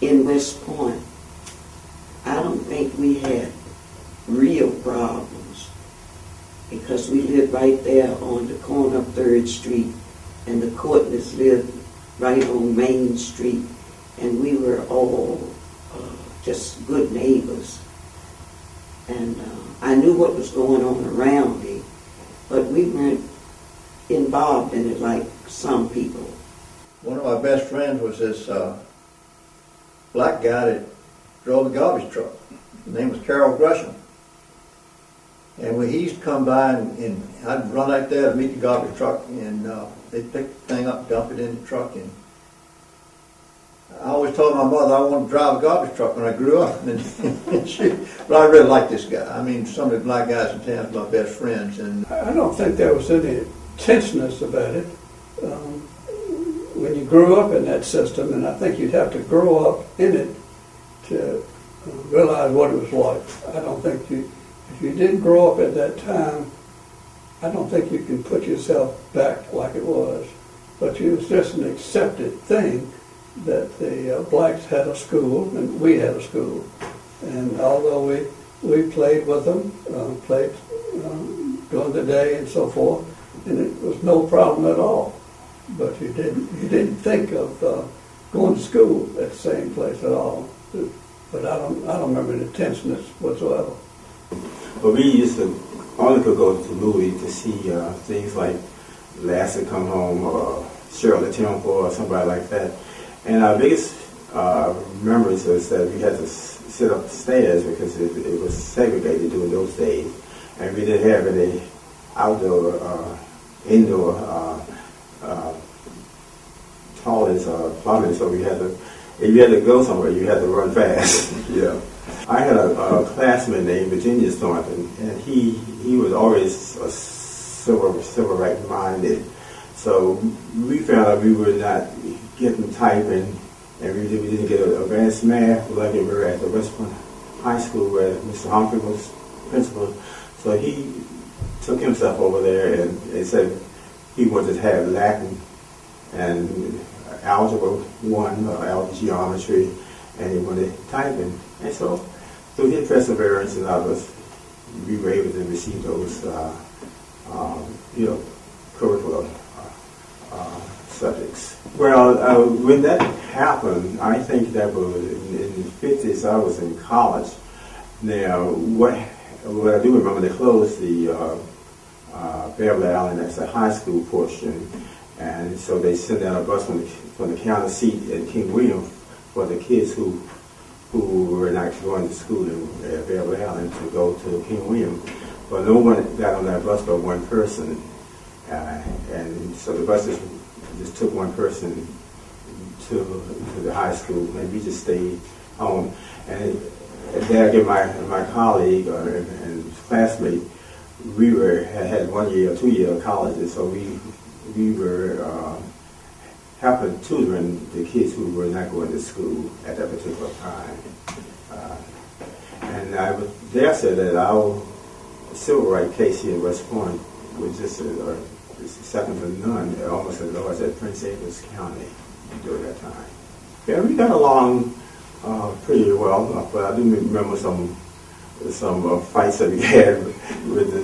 in West Point, I don't think we had real problems because we lived right there on the corner of 3rd Street, and the Courtneys lived right on Main Street, and we were all just good neighbors. And I knew what was going on around me, but we weren't involved in it like some people. One of my best friends was this black guy that drove the garbage truck. His name was Carol Gresham. And when he used to come by, and I'd run out there to meet the garbage truck, and they'd pick the thing up, dump it in the truck. And I always told my mother I wanted to drive a garbage truck when I grew up. But I really liked this guy. I mean, some of the black guys in town were my best friends. And I don't think there was any tenseness about it. When you grew up in that system, and I think you'd have to grow up in it to realize what it was like. I don't think if you didn't grow up at that time, I don't think you can put yourself back like it was. But it was just an accepted thing that the blacks had a school and we had a school. And although we played with them, played during the day and so forth, and it was no problem at all. But you didn't think of going to school at the same place at all. But I don't remember the tenseness whatsoever. But we used to only could go to Louis to see things like Lassie Come Home or Shirley Temple or somebody like that. And our biggest memories was that we had to sit upstairs because it was segregated during those days, and we didn't have any outdoor, indoor toilets or plumbing, so we had to. If you had to go somewhere, you had to run fast. Yeah. I had a classmate named Virginia Thornton, and he was always a civil rights minded. So we found out we were not getting typing, and we didn't get advanced math like we were at the West Point High School where Mr. Humphrey was principal. So he took himself over there and said he wanted to have Latin and Algebra 1, algebra geometry, and he wanted typing. And so through his perseverance and others, we were able to receive those, curriculum subjects. Well, when that happened, I think that was in the 50s. I was in college. Now, what I do remember, they closed the Beverly Allen as a high school portion, and so they sent out a bus from the county seat at King William for the kids who were not going to school at Beverly Allen to go to King William. But no one got on that bus but one person, and so the bus just took one person to the high school, and we just stayed home. And there again, my colleague and classmate, we had 1 year or 2 year of college, and so we were helping tutoring the kids who were not going to school at that particular time. And I would dare say that our civil rights case here in West Point was just second to none, almost as low as at Prince Edward County during that time. Yeah, we got along pretty well, but I do remember some fights that we had a little,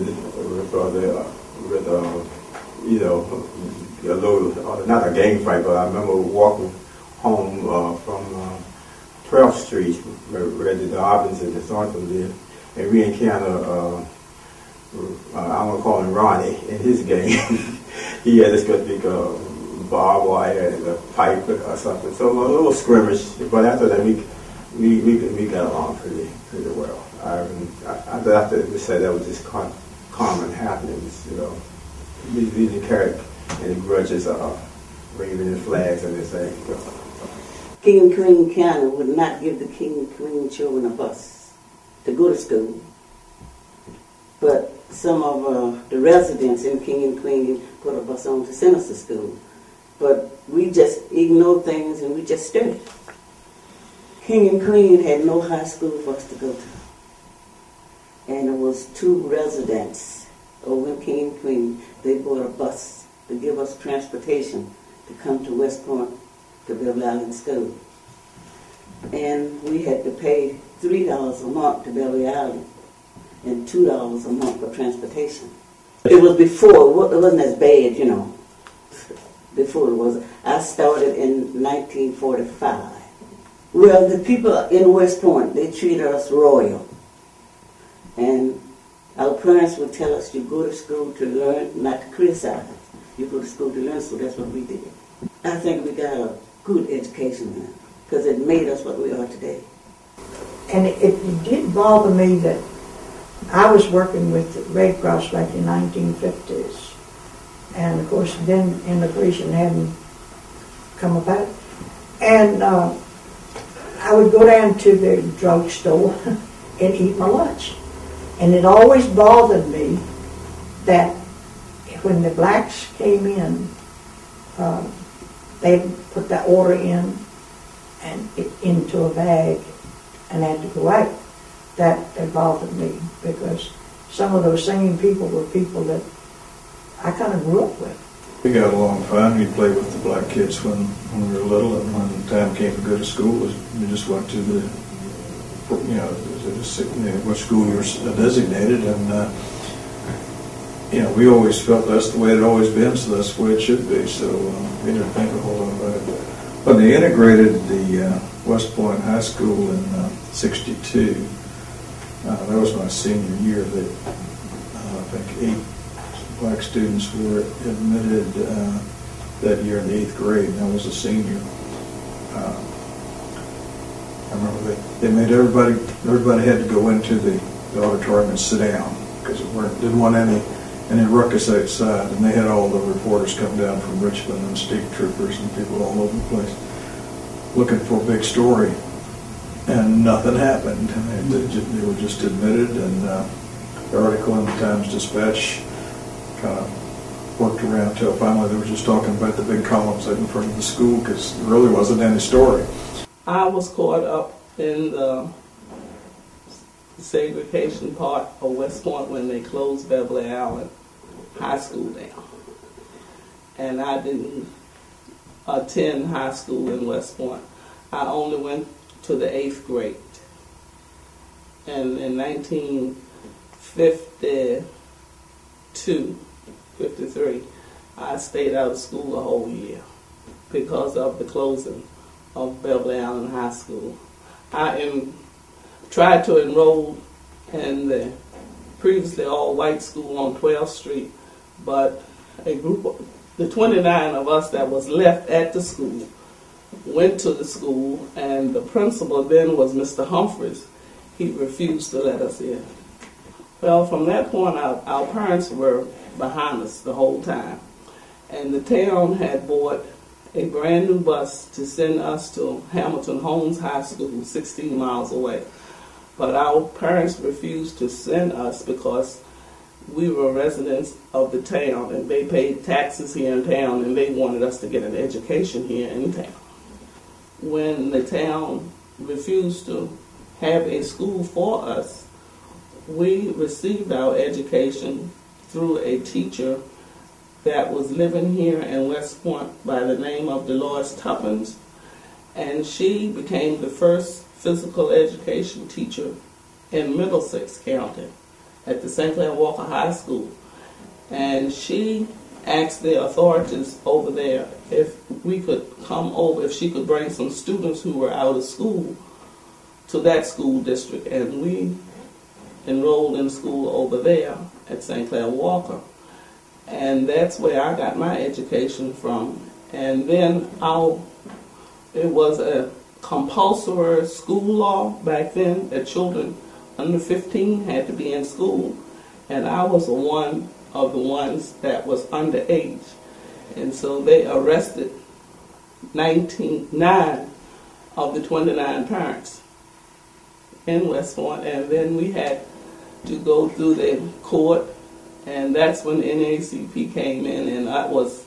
not a gang fight, but I remember walking home from 12th Street, where the Dobbins and the Thornton lived, and we encountered, I'm going to call him Ronnie, in his gang. He had this big barbed wire and a pipe or something, so a little scrimmage, but after that we got along pretty well. I have to say that was just common happenings, We didn't carry any grudges or waving the flags and everything. King and Queen County would not give the King and Queen children a bus to go to school. But some of the residents in King and Queen put a bus on to send us to school. But we just ignored things and we just studied. King and Queen had no high school for us to go to. And it was 2 residents over in King and Queen. They bought a bus to give us transportation to come to West Point, to Beverly Island School. and we had to pay $3 a month to Beverly Island and $2 a month for transportation. It was before, it wasn't as bad, you know, before it was. I started in 1945. Well, the people in West Point, they treated us royal. And our parents would tell us, you go to school to learn, not to criticize. You go to school to learn, so that's what we did. I think we got a good education now, because it made us what we are today. And it did bother me that I was working with the Red Cross back in 1950s. And of course then immigration hadn't come about. And I would go down to the drugstore and eat my lunch. And it always bothered me that when the blacks came in, they put that order in and into a bag and had to go out. That bothered me because some of those same people were people that I kind of grew up with. We got along fine. We played with the black kids when we were little, and when the time came to go to school, we just went to the, what school you were designated, and we always felt that's the way it always been, so that's the way it should be. So we didn't think a whole lot about it. When they integrated the West Point High School in '62, that was my senior year. That I think 8 black students were admitted that year in the 8th grade, and I was a senior. I remember they made everybody had to go into the auditorium and sit down because didn't want any ruckus outside, and they had all the reporters come down from Richmond and state troopers and people all over the place looking for a big story, and nothing happened. And they were just admitted, and the article in the Times-Dispatch kind of worked around till finally they were just talking about the big columns out in front of the school because there really wasn't any story. I was caught up in the segregation part of West Point when they closed Beverly Island High School down. And I didn't attend high school in West Point. I only went to the 8th grade. And in 1952, 53, I stayed out of school a whole year because of the closing of Beverly Island High School. I tried to enroll in the previously all-white school on 12th Street, but the 29 of us that was left at the school went to the school, and the principal then was Mr. Humphreys. He refused to let us in. Well, from that point, our parents were behind us the whole time, and the town had bought a brand new bus to send us to Hamilton Holmes High School, 16 miles away. But our parents refused to send us because we were residents of the town and they paid taxes here in town and they wanted us to get an education here in town. When the town refused to have a school for us, we received our education through a teacher that was living here in West Point by the name of Dolores Tuppence, and she became the first physical education teacher in Middlesex County at the St. Clair Walker High School. And she asked the authorities over there if we could come over, if she could bring some students who were out of school to that school district, and we enrolled in school over there at St. Clair Walker. And that's where I got my education from. And then it was a compulsory school law back then that children under 15 had to be in school. And I was one of the ones that was underage. And so they arrested 9 of the 29 parents in West Point. And then we had to go through the court. And that's when NAACP came in, and that was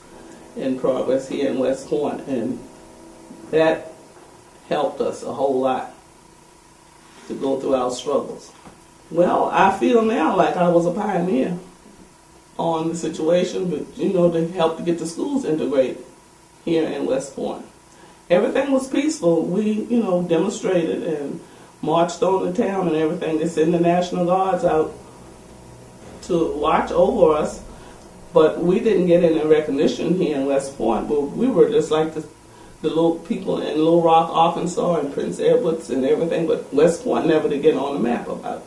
in progress here in West Point, and that helped us a whole lot to go through our struggles. Well, I feel now like I was a pioneer on the situation, but to help to get the schools integrated here in West Point. everything was peaceful. We, demonstrated and marched on the town and everything. They sent the National Guards out to watch over us, but we didn't get any recognition here in West Point. But we were just like the little people in Little Rock, Arkansas, and Prince Edwards and everything, but West Point never to get on the map about it.